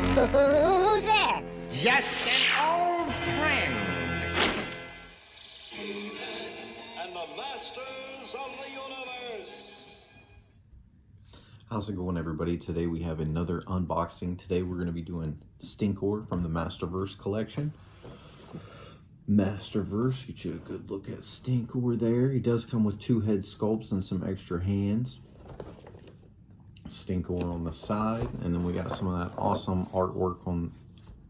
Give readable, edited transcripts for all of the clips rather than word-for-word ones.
Who's there? Just an old friend. And the masters of the universe. How's it going, everybody? Today we have another unboxing. Today we're going to be doing Stinkor from the Masterverse collection. Masterverse, get you a good look at Stinkor there. He does come with 2 head sculpts and some extra hands. Stinkor on the side, and then we got some of that awesome artwork on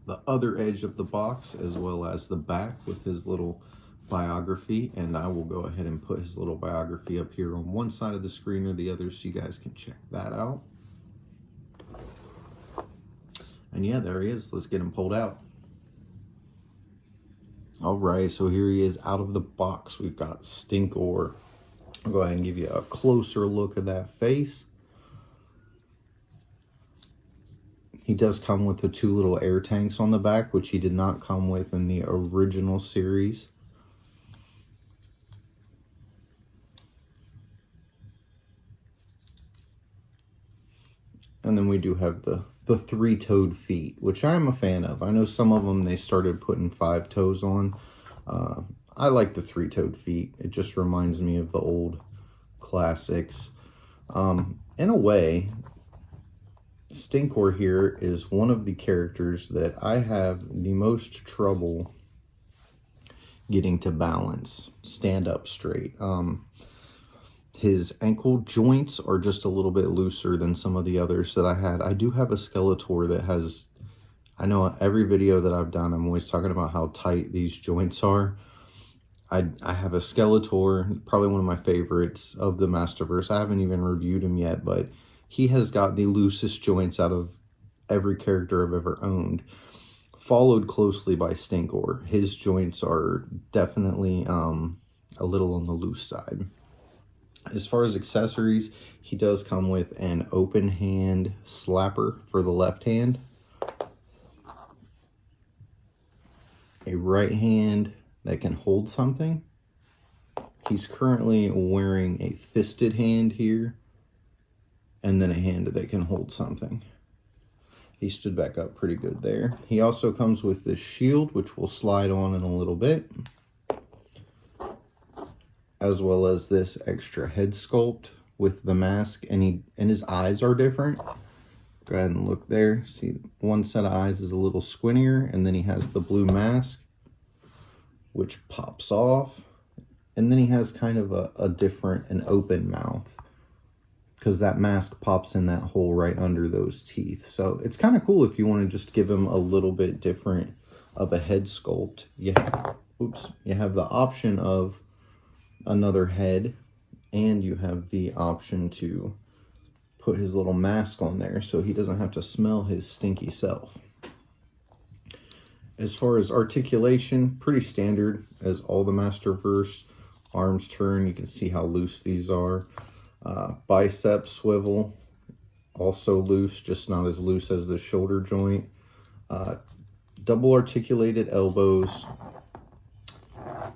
the other edge of the box, as well as the back with his little biography. And I will go ahead and put his little biography up here on one side of the screen or the other so you guys can check that out. And yeah, there he is. Let's get him pulled out. All right, so here he is out of the box. We've got Stinkor. I'll go ahead and give you a closer look at that face. He does come with the 2 little air tanks on the back, which he did not come with in the original series. And then we do have the 3-toed feet, which I'm a fan of. I know some of them, they started putting 5 toes on. I like the 3-toed feet. It just reminds me of the old classics. In a way, Stinkor here is one of the characters that I have the most trouble getting to balance, stand up straight. His ankle joints are just a little bit looser than some of the others that I had. I do have a Skeletor that has, I know every video that I've done, I'm always talking about how tight these joints are. I have a Skeletor, probably one of my favorites of the Masterverse. I haven't even reviewed him yet, but he has got the loosest joints out of every character I've ever owned, followed closely by Stinkor. His joints are definitely a little on the loose side. As far as accessories, he does come with an open hand slapper for the left hand, a right hand that can hold something. He's currently wearing a fisted hand here, and then a hand that can hold something. He stood back up pretty good there. He also comes with this shield, which we'll slide on in a little bit, as well as this extra head sculpt with the mask, and his eyes are different. Go ahead and look there. See, one set of eyes is a little squintier, and then he has the blue mask, which pops off, and then he has kind of a different, an open mouth, because that mask pops in that hole right under those teeth. So it's kind of cool if you want to just give him a little bit different of a head sculpt. You have the option of another head, and you have the option to put his little mask on there so he doesn't have to smell his stinky self. As far as articulation, pretty standard as all the Masterverse. Arms turn, you can see how loose these are. Bicep swivel, also loose, just not as loose as the shoulder joint. Double articulated elbows,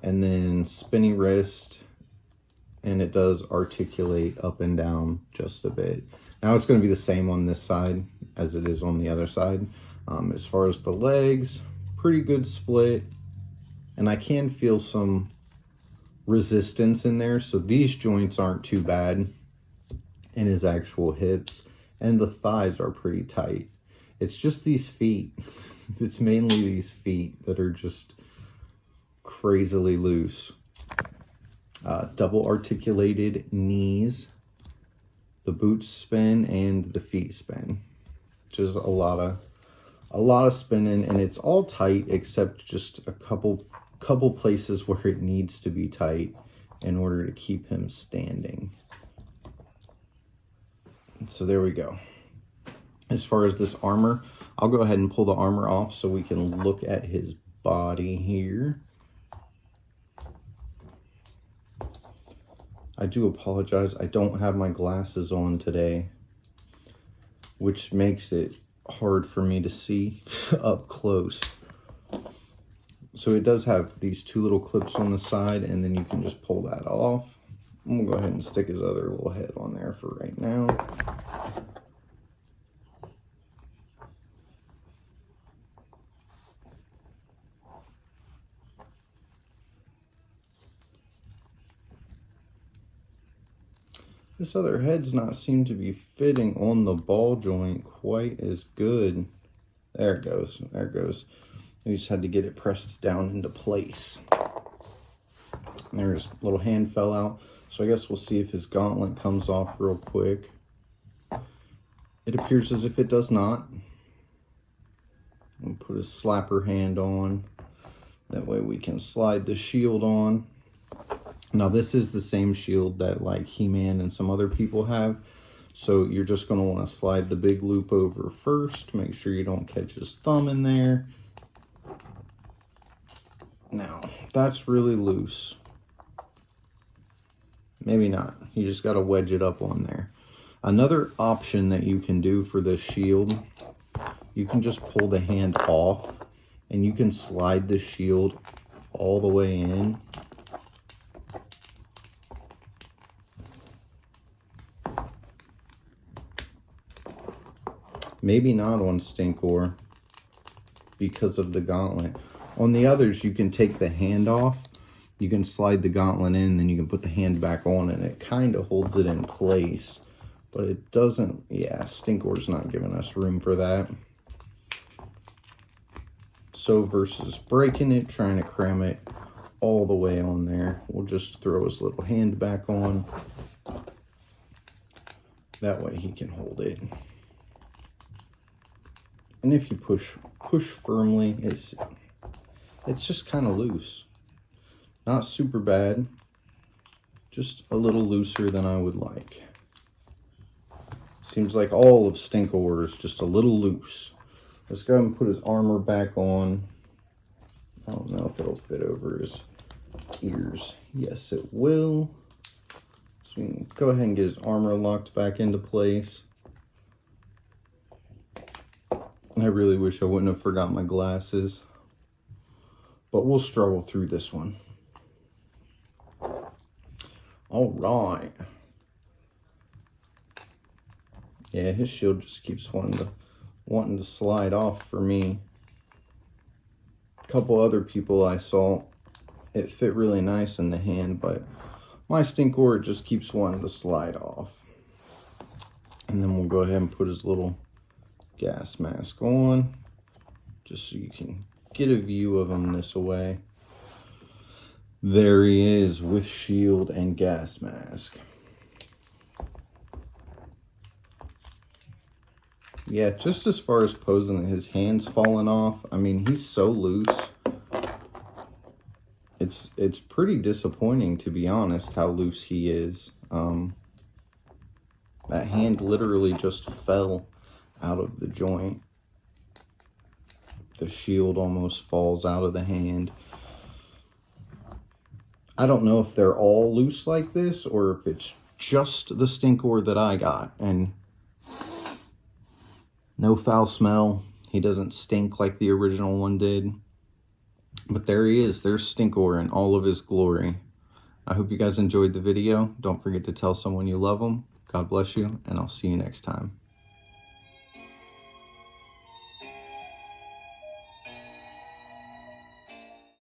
and then spinny wrist, and it does articulate up and down just a bit. Now it's going to be the same on this side as it is on the other side. As far as the legs, pretty good split, and I can feel some resistance in there, so these joints aren't too bad in his actual hips, and the thighs are pretty tight. It's just these feet. It's mainly these feet that are just crazily loose. Double articulated knees, the boots spin, and the feet spin. Just a lot of spinning, and it's all tight except just a couple places where it needs to be tight in order to keep him standing. So there we go. As far as this armor, I'll go ahead and pull the armor off so we can look at his body here. I do apologize, I don't have my glasses on today, which makes it hard for me to see up close. So it does have these 2 little clips on the side, and then you can just pull that off. I'm gonna go ahead and stick his other little head on there for right now. This other head's not seem to be fitting on the ball joint quite as good. There it goes. There it goes. We just had to get it pressed down into place. And there's a little hand fell out. So I guess we'll see if his gauntlet comes off real quick. It appears as if it does not. We'll put a slapper hand on. That way we can slide the shield on. Now this is the same shield that like He-Man and some other people have. So you're just going to want to slide the big loop over first. Make sure you don't catch his thumb in there. Now, that's really loose. Maybe not. You just got to wedge it up on there. Another option that you can do for this shield, you can just pull the hand off and you can slide the shield all the way in. Maybe not on Stinkor because of the gauntlet. On the others, you can take the hand off, you can slide the gauntlet in, then you can put the hand back on, and it kind of holds it in place. But it doesn't, yeah, Stinkor's not giving us room for that. So versus breaking it, trying to cram it all the way on there, we'll just throw his little hand back on. That way he can hold it. And if you push firmly, it's just kind of loose. Not super bad, just a little looser than I would like. Seems like all of Stinkor is just a little loose. Let's go ahead and put his armor back on. I don't know if it'll fit over his ears. Yes, it will. So we can go ahead and get his armor locked back into place. I really wish I wouldn't have forgot my glasses, but we'll struggle through this one. All right. Yeah, his shield just keeps wanting to slide off for me. A couple other people I saw, it fit really nice in the hand, but my Stinkor just keeps wanting to slide off. And then we'll go ahead and put his little gas mask on, just so you can get a view of him this way. There he is with shield and gas mask. Yeah, just as far as posing, his hand's falling off. I mean, he's so loose. It's pretty disappointing, to be honest, how loose he is. That hand literally just fell out of the joint. The shield almost falls out of the hand. I don't know if they're all loose like this or if it's just the Stinkor that I got. And no foul smell. He doesn't stink like the original one did. But there he is. There's Stinkor in all of his glory. I hope you guys enjoyed the video. Don't forget to tell someone you love them. God bless you, and I'll see you next time.